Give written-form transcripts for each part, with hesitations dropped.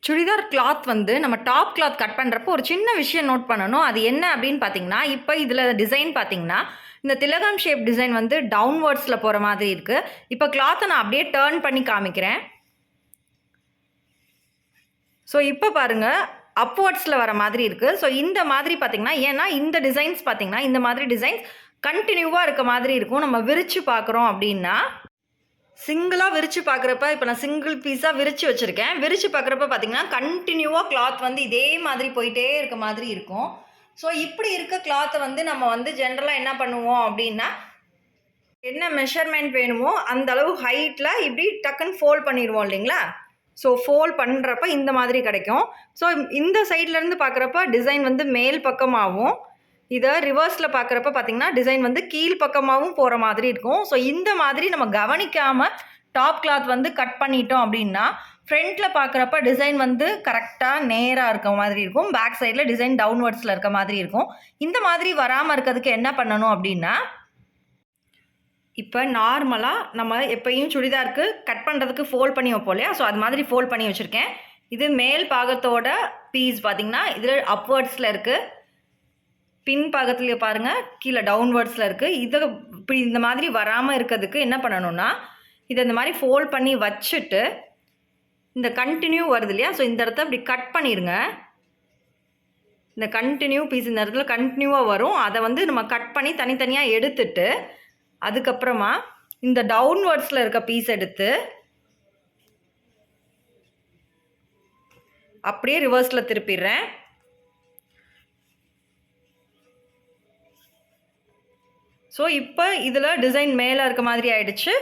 Churidar cloth வந்து நம்ம top cloth cut பண்ணுறப்போ ஒரு சின்ன விஷயம் நோட் பண்ணணும். அது என்ன அப்படின்னு பார்த்தீங்கன்னா, இப்போ இதில் டிசைன் பார்த்தீங்கன்னா, இந்த திலகம் ஷேப் டிசைன் வந்து டவுன்வர்ட்ஸில் போகிற மாதிரி இருக்குது. இப்போ கிளாத்தை நான் அப்படியே டர்ன் பண்ணி காமிக்கிறேன். ஸோ இப்போ பாருங்கள், அப்வர்ட்ஸில் வர மாதிரி இருக்குது. ஸோ இந்த மாதிரி பார்த்தீங்கன்னா, ஏன்னா இந்த டிசைன்ஸ் பார்த்தீங்கன்னா, இந்த மாதிரி டிசைன்ஸ் கண்டினியூவாக இருக்க மாதிரி இருக்கும். நம்ம விரித்து பார்க்குறோம் அப்படின்னா, சிங்கிளாக விரித்து பார்க்குறப்ப இப்போ நான் சிங்கிள் பீஸாக விரித்து வச்சுருக்கேன். விரித்து பார்க்குறப்ப பார்த்தீங்கன்னா கண்டினியூவாக கிளாத் வந்து இதே மாதிரி போயிட்டே இருக்க மாதிரி இருக்கும். ஸோ இப்படி இருக்க கிளாத்தை வந்து நம்ம வந்து ஜென்ரலாக என்ன பண்ணுவோம் அப்படின்னா, என்ன மெஷர்மெண்ட் வேணுமோ அந்த அளவு ஹைட்டில் இப்படி டக்குன்னு ஃபோல்ட் பண்ணிடுவோம் இல்லைங்களா. ஸோ ஃபோல்ட் பண்ணுறப்ப இந்த மாதிரி கிடைக்கும். ஸோ இந்த சைட்லேருந்து பார்க்குறப்ப டிசைன் வந்து மேல் பக்கமாகவும், இதை ரிவர்ஸில் பார்க்குறப்ப பார்த்திங்கன்னா டிசைன் வந்து கீழ் பக்கமாகவும் போகிற மாதிரி இருக்கும். ஸோ இந்த மாதிரி நம்ம கவனிக்காமல் டாப் கிளாத் வந்து கட் பண்ணிட்டோம் அப்படின்னா, ஃப்ரண்ட்டில் பார்க்குறப்ப டிசைன் வந்து கரெக்டாக நேராக இருக்க மாதிரி இருக்கும். பேக் சைடில் டிசைன் டவுன்வர்ட்ஸில் இருக்க மாதிரி இருக்கும். இந்த மாதிரி வராமல் இருக்கிறதுக்கு என்ன பண்ணணும் அப்படின்னா, இப்போ நார்மலாக நம்ம எப்பயும் சுடிதாருக்கு கட் பண்ணுறதுக்கு ஃபோல்ட் பண்ணி வைப்போம் இல்லையா. ஸோ அது மாதிரி ஃபோல்ட் பண்ணி வச்சுருக்கேன். இது மேல் பாகத்தோட பீஸ் பார்த்திங்கன்னா இதில் அப்வர்ட்ஸில் இருக்குது. பின் பாகத்துலேயே பாருங்கள் கீழே டவுன்வர்ட்ஸில் இருக்குது. இதை இப்படி இந்த மாதிரி வராமல் இருக்கிறதுக்கு என்ன பண்ணணும்னா, இதை இந்த மாதிரி ஃபோல்ட் பண்ணி வச்சுட்டு இந்த கண்டினியூ வருது இல்லையா. ஸோ இந்த இடத்த இப்படி கட் பண்ணிடுங்க. இந்த கண்டினியூ பீஸ் இந்த இடத்துல கண்டினியூவாக வரும். அதை வந்து நம்ம கட் பண்ணி தனித்தனியாக எடுத்துட்டு, அதுக்கப்புறமா இந்த டவுன்வர்ட்ஸில் இருக்க பீஸ் எடுத்து அப்படியே ரிவர்ஸில் திருப்பிடுறேன். ஸோ இப்போ இதில் டிசைன் மேலே இருக்க மாதிரி ஆயிடுச்சு.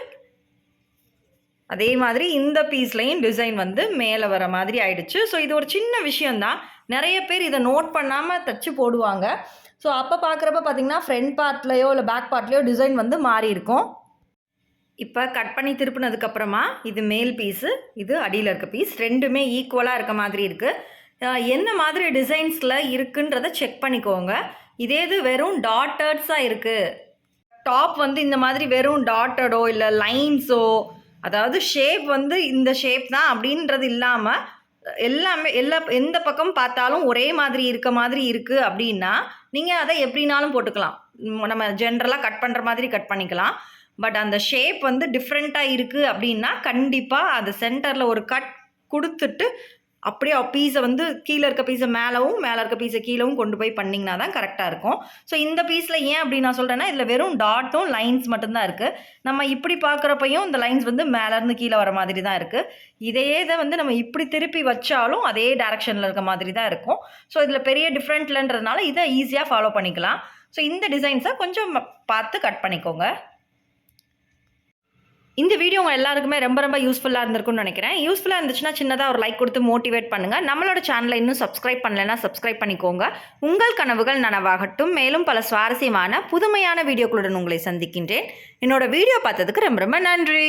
அதே மாதிரி இந்த பீஸ்லையும் டிசைன் வந்து மேலே வர மாதிரி ஆயிடுச்சு. ஸோ இது ஒரு சின்ன விஷயந்தான். நிறைய பேர் இதை நோட் பண்ணாமல் தச்சு போடுவாங்க. ஸோ அப்போ பார்க்குறப்ப பார்த்திங்கன்னா ஃப்ரண்ட் பார்ட்லேயோ இல்லை பேக் பார்ட்லேயோ டிசைன் வந்து மாறி இருக்கும். இப்போ கட் பண்ணி திருப்பினதுக்கப்புறமா இது மேல் பீஸு, இது அடியில் இருக்க பீஸ், ரெண்டுமே ஈக்குவலாக இருக்க மாதிரி இருக்குது. என்ன மாதிரி டிசைன்ஸில் இருக்குன்றதை செக் பண்ணிக்கோங்க. இதே இது வெறும் டாட்டர்ஸாக இருக்குது, டாப் வந்து இந்த மாதிரி வெறும் டாட்டடோ இல்லை லைன்ஸோ, அதாவது ஷேப் வந்து இந்த ஷேப் தான் அப்படின்றது இல்லாமல் எல்லாமே எந்த பக்கம் பார்த்தாலும் ஒரே மாதிரி இருக்க மாதிரி இருக்குது அப்படின்னா நீங்கள் அதை எப்படினாலும் போட்டுக்கலாம். நம்ம ஜென்ரலாக கட் பண்ணுற மாதிரி கட் பண்ணிக்கலாம். பட் அந்த ஷேப் வந்து டிஃப்ரெண்ட்டாக இருக்குது அப்படின்னா கண்டிப்பாக அது சென்டரில் ஒரு கட் கொடுத்துட்டு அப்படியே பீஸை வந்து கீழே இருக்க பீஸை மேலவும் மேலே இருக்க பீஸை கீழவும் கொண்டு போய் பண்ணிங்கன்னா தான் கரெக்டாக இருக்கும். ஸோ இந்த பீஸில் ஏன் அப்படி நான் சொல்கிறேன்னா, இதில் வெறும் டாட்டும் லைன்ஸ் மட்டும்தான் இருக்குது. நம்ம இப்படி பார்க்குறப்பையும் இந்த லைன்ஸ் வந்து மேலேருந்து கீழே வர மாதிரி தான் இருக்குது. இதையே இதை வந்து நம்ம இப்படி திருப்பி வச்சாலும் அதே டேரெக்ஷனில் இருக்க மாதிரி தான் இருக்கும். ஸோ இதில் பெரிய டிஃப்ரெண்ட் இல்லைன்றதுனால இதை ஈஸியாக ஃபாலோ பண்ணிக்கலாம். ஸோ இந்த டிசைன்ஸை கொஞ்சம் பார்த்து கட் பண்ணிக்கோங்க. இந்த வீடியோ உங்கள் எல்லாருக்குமே ரொம்ப யூஸ்ஃபுல்லாக இருந்திருக்கும்னு நினைக்கிறேன். யூஸ்ஃபுல்லாக இருந்துச்சுன்னா சின்னதாக ஒரு லைக் கொடுத்து மோட்டிவேட் பண்ணுங்கள். நம்மளோட சேனலை இன்னும் சப்ஸ்கிரைப் பண்ணலைன்னா சப்ஸ்கிரைப் பண்ணிக்கோங்க. உங்கள் கனவுகள் நனவாகட்டும். மேலும் பல சுவாரஸ்யமான புதுமையான வீடியோக்களுடன் உங்களை சந்திக்கின்றேன். என்னோட வீடியோ பார்த்ததுக்கு ரொம்ப நன்றி.